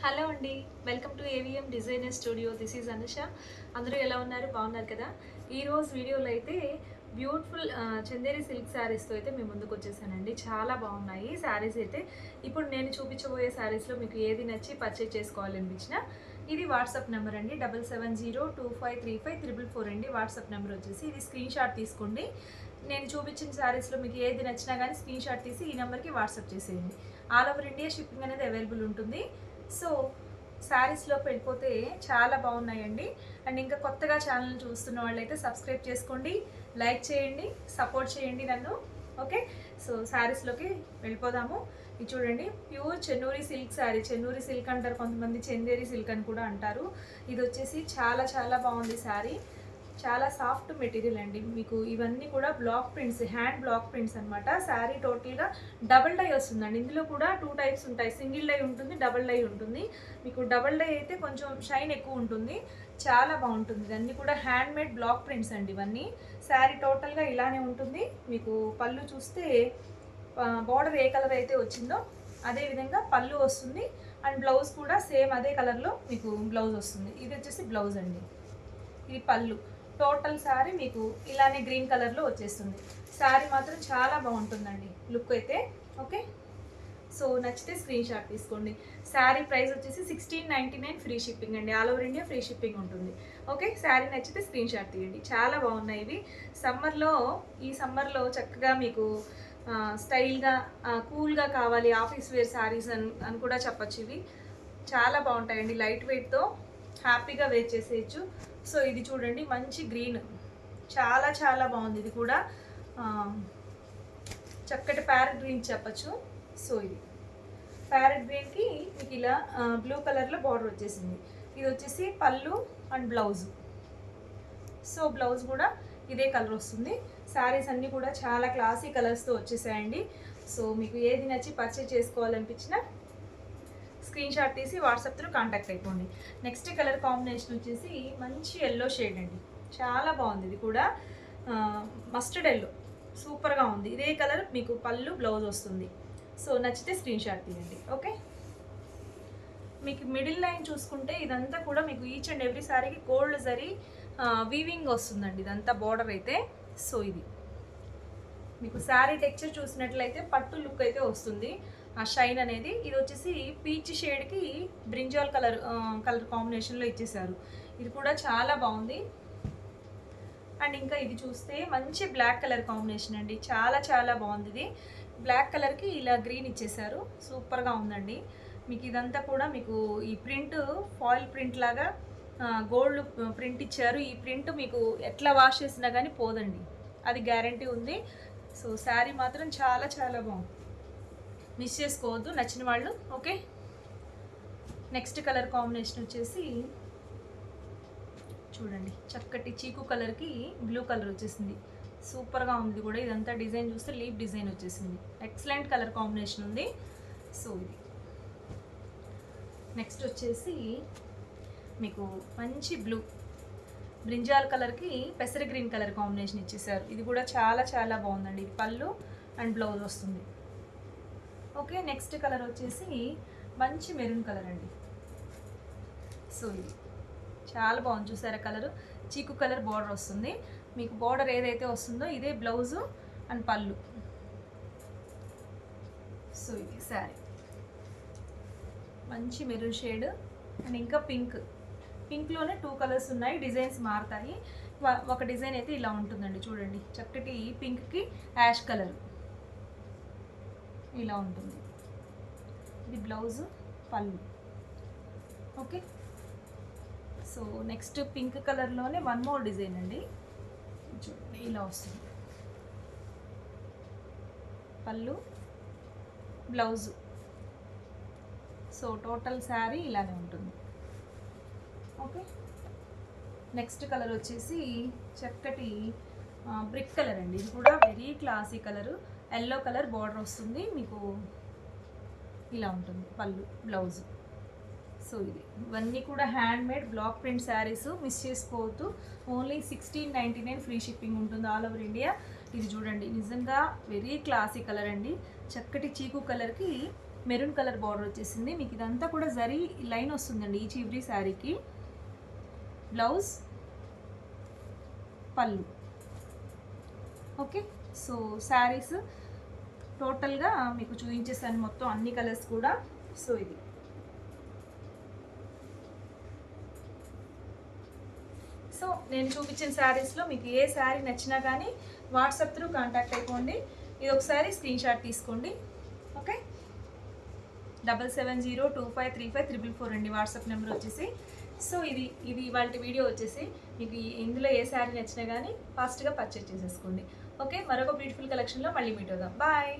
Hello అండి. Welcome to AVM designer studio. This is Anusha. అందరూ ఎలా ఉన్నారు? బాగున్నారు కదా? ఈరోజు వీడియోలో అయితే బ్యూటిఫుల్ చందేరి సిల్క్ శారీస్తో అయితే మేము ముందుకు వచ్చేసానండి. చాలా బాగున్నాయి శారీస్ అయితే. ఇప్పుడు నేను చూపించబోయే శారీస్లో మీకు ఏది నచ్చి పర్చేజ్ చేసుకోవాలనిపించినా ఇది వాట్సాప్ నెంబర్ అండి. 7702535344 అండి వాట్సాప్ నెంబర్ వచ్చేసి. ఇది స్క్రీన్ షాట్ తీసుకోండి. నేను చూపించిన శారీస్లో మీకు ఏది నచ్చినా కానీ స్క్రీన్ షాట్ తీసి ఈ నెంబర్కి వాట్సాప్ చేసేయండి. ఆల్ ఓవర్ ఇండియా షిప్పింగ్ అనేది అవైలబుల్ ఉంటుంది. సో శారీస్లోకి వెళ్ళిపోతే చాలా బాగున్నాయండి. అండ్ ఇంకా కొత్తగా ఛానల్ చూస్తున్న వాళ్ళైతే సబ్స్క్రైబ్ చేసుకోండి, లైక్ చేయండి, సపోర్ట్ చేయండి నన్ను. ఓకే, సో శారీస్లోకి వెళ్ళిపోదాము. ఇది చూడండి, pure Chennuri silk sari. Chennuri silk అంటారు కొంతమంది, చందేరి సిల్క్ అని కూడా అంటారు. ఇది వచ్చేసి చాలా చాలా బాగుంది శారీ. చాలా సాఫ్ట్ మెటీరియల్ అండి. మీకు ఇవన్నీ కూడా block prints, hand block prints అనమాట. శారీ టోటల్గా డబుల్ డై వస్తుందండి. ఇందులో కూడా 2 టైప్స్ ఉంటాయి. సింగిల్ డై ఉంటుంది, డబుల్ డై ఉంటుంది. మీకు డబుల్ డై అయితే కొంచెం షైన్ ఎక్కువ ఉంటుంది, చాలా బాగుంటుంది. ఇవన్నీ కూడా హ్యాండ్ మేడ్ బ్లాక్ ప్రింట్స్ అండి ఇవన్నీ. శారీ టోటల్గా ఇలానే ఉంటుంది. మీకు పళ్ళు చూస్తే బార్డర్ ఏ కలర్ అయితే వచ్చిందో అదే విధంగా పళ్ళు వస్తుంది. అండ్ బ్లౌజ్ కూడా సేమ్ అదే కలర్లో మీకు బ్లౌజ్ వస్తుంది. ఇది వచ్చేసి బ్లౌజ్ అండి, ఇది పళ్ళు. టోటల్ శారీ మీకు ఇలానే గ్రీన్ కలర్లో వచ్చేస్తుంది. శారీ మాత్రం చాలా బాగుంటుందండి లుక్ అయితే. ఓకే, సో నచ్చితే స్క్రీన్ షాట్ తీసుకోండి. శారీ ప్రైస్ వచ్చేసి 1699 ఫ్రీ షిప్పింగ్ అండి. All over India free shipping ఉంటుంది. ఓకే, శారీ నచ్చితే స్క్రీన్ షాట్ తీయండి. చాలా బాగున్నాయి ఇవి. ఈ సమ్మర్లో చక్కగా మీకు స్టైల్గా కూల్గా కావాలి, ఆఫీస్ వేర్ శారీస్ అని కూడా చెప్పచ్చు. ఇవి చాలా బాగుంటాయండి, లైట్ వెయిట్తో హ్యాపీగా వేర్ చేసేయచ్చు. సో ఇది చూడండి, మంచి గ్రీన్, చాలా చాలా బాగుంది. ఇది కూడా చక్కటి ప్యారెట్ గ్రీన్ చెప్పచ్చు. సో ఇది ప్యారెట్ గ్రీన్కి మీకు ఇలా బ్లూ కలర్లో బార్డర్ వచ్చేసింది. ఇది వచ్చేసి పళ్ళు అండ్ బ్లౌజ్. సో బ్లౌజ్ కూడా ఇదే కలర్ వస్తుంది. శారీస్ అన్నీ కూడా చాలా క్లాసీ కలర్స్తో వచ్చేసాయండి. సో మీకు ఏది నచ్చి పర్చేజ్ చేసుకోవాలనిపించినా స్క్రీన్ షాట్ తీసి వాట్సాప్ త్రూ కాంటాక్ట్ అయిపోండి. నెక్స్ట్ కలర్ కాంబినేషన్ వచ్చేసి మంచి ఎల్లో షేడ్ అండి, చాలా బాగుంది. ఇది కూడా మస్టర్డ్ ఎల్లో, సూపర్గా ఉంది. ఇదే కలర్ మీకు పళ్ళు బ్లౌజ్ వస్తుంది. సో నచ్చితే స్క్రీన్ షాట్ తీయండి. ఓకే, మీకు మిడిల్ లైన్ చూసుకుంటే ఇదంతా కూడా మీకు ఈచ్ అండ్ ఎవ్రీ సారీకి గోల్డ్ జరీ వీవింగ్ వస్తుందండి ఇదంతా బార్డర్ అయితే. సో ఇది మీకు శారీ టెక్స్చర్ చూసినట్లయితే పట్టు లుక్ అయితే వస్తుంది, ఆ షైన్ అనేది. ఇది వచ్చేసి పీచ్ షేడ్కి బ్రింజాల్ కలర్ కాంబినేషన్లో ఇచ్చేసారు. ఇది కూడా చాలా బాగుంది. అండ్ ఇంకా ఇది చూస్తే మంచి బ్లాక్ కలర్ కాంబినేషన్ అండి, చాలా చాలా బాగుంది. ఇది బ్లాక్ కలర్కి ఇలా గ్రీన్ ఇచ్చేసారు, సూపర్గా ఉందండి. మీకు ఇదంతా కూడా మీకు ఈ ప్రింట్ ఫాయిల్ ప్రింట్ లాగా గోల్డ్ ప్రింట్ ఇచ్చారు. ఈ ప్రింట్ మీకు ఎట్లా వాష్ చేసినా కానీ పోదండి, అది గ్యారంటీ ఉంది. సో శారీ మాత్రం చాలా చాలా బాగుంది, మిస్ చేసుకోవద్దు నచ్చిన వాళ్ళు. ఓకే, నెక్స్ట్ కలర్ కాంబినేషన్ వచ్చేసి చూడండి, చక్కటి చీకు కలర్కి బ్లూ కలర్ వచ్చేసింది, సూపర్గా ఉంది కూడా. ఇదంతా డిజైన్ చూస్తే లీఫ్ డిజైన్ వచ్చేసింది, ఎక్సలెంట్ కలర్ కాంబినేషన్ ఉంది. సో ఇది నెక్స్ట్ వచ్చేసి మీకు మంచి బ్లూ బ్రింజాల్ కలర్కి పెసర గ్రీన్ కలర్ కాంబినేషన్ ఇచ్చేసారు. ఇది కూడా చాలా చాలా బాగుందండి. ఇది పళ్ళు అండ్ బ్లౌజ్ వస్తుంది. ఓకే, నెక్స్ట్ కలర్ వచ్చేసి మంచి మెరూన్ కలర్ అండి. సో ఇది చాలా బాగుంది, చూసారా కలరు. చీకు కలర్ బార్డర్ వస్తుంది. మీకు బార్డర్ ఏదైతే వస్తుందో ఇదే బ్లౌజు అండ్ పళ్ళు. సో ఇది శారీ మంచి మెరూన్ షేడ్ అండ్ ఇంకా పింక్లోనే 2 కలర్స్ ఉన్నాయి, డిజైన్స్ మారుతాయి. ఒక డిజైన్ అయితే ఇలా ఉంటుందండి, చూడండి చక్కటి పింక్కి యాష్ కలర్ ఇలా ఉంటుంది. ఇది బ్లౌజ్, పళ్ళు. ఓకే, సో నెక్స్ట్ పింక్ కలర్లోనే 1 మోర్ డిజైన్ అండి, చూడండి ఇలా వస్తుంది. పళ్ళు బ్లౌజు. సో టోటల్ శారీ ఇలానే ఉంటుంది. ఓకే, నెక్స్ట్ కలర్ వచ్చేసి చక్కటి బ్రిక్ కలర్ అండి. ఇది కూడా very classy colour, yellow colour border వస్తుంది. మీకు ఇలా ఉంటుంది పళ్ళు బ్లౌజ్. సో ఇవన్నీ కూడా hand made block print saris, miss చేసుకోవద్దు. ఓన్లీ 1699 ఫ్రీ షిప్పింగ్ ఉంటుంది ఆల్ ఓవర్ ఇండియా. ఇది చూడండి, నిజంగా వెరీ క్లాసీ కలర్ అండి, చక్కటి చీకు కలర్కి మెరూన్ కలర్ బార్డర్ వచ్చేసింది. మీకు ఇదంతా కూడా జరీ లైన్ వస్తుందండి ఈ చివరి శారీకి. బ్లౌజ్, పళ్ళు. ఓకే, సో శారీస్ టోటల్గా మీకు చూపించేసాను మొత్తం అన్ని కలర్స్ కూడా. సో ఇది సో నేను చూపించిన శారీస్లో మీకు ఏ శారీ నచ్చినా కానీ వాట్సాప్ త్రూ కాంటాక్ట్ అయిపోండి. ఇది ఒకసారి స్క్రీన్ షాట్ తీసుకోండి. ఓకే, 7702535344 అండి వాట్సాప్ నెంబర్ వచ్చేసి. సో ఇది ఇవాళ వీడియో వచ్చేసి మీకు ఇందులో ఏ శారీ నచ్చినా కానీ ఫాస్ట్గా పర్చేజ్ చేసేసుకోండి. ఓకే, మరొక బ్యూటిఫుల్ కలెక్షన్లో మళ్ళీ మీట్ అవుదాం. బాయ్.